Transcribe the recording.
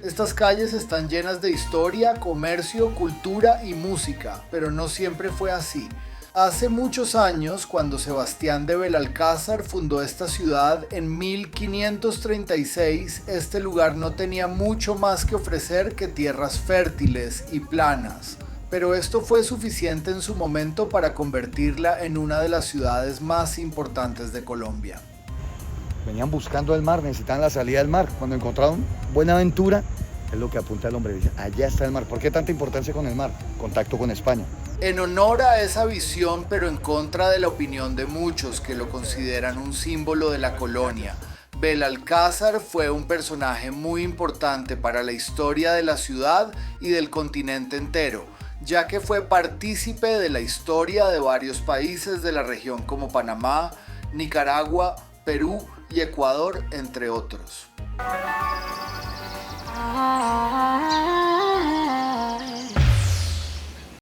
Estas calles están llenas de historia, comercio, cultura y música, pero no siempre fue así. Hace muchos años, cuando Sebastián de Belalcázar fundó esta ciudad en 1536, este lugar no tenía mucho más que ofrecer que tierras fértiles y planas. Pero esto fue suficiente en su momento para convertirla en una de las ciudades más importantes de Colombia. Venían buscando el mar, necesitaban la salida del mar. Cuando encontraron Buenaventura, es lo que apunta el hombre. Dice, allá está el mar. ¿Por qué tanta importancia con el mar? Contacto con España. En honor a esa visión, pero en contra de la opinión de muchos que lo consideran un símbolo de la colonia, Belalcázar fue un personaje muy importante para la historia de la ciudad y del continente entero, ya que fue partícipe de la historia de varios países de la región como Panamá, Nicaragua, Perú y Ecuador, entre otros.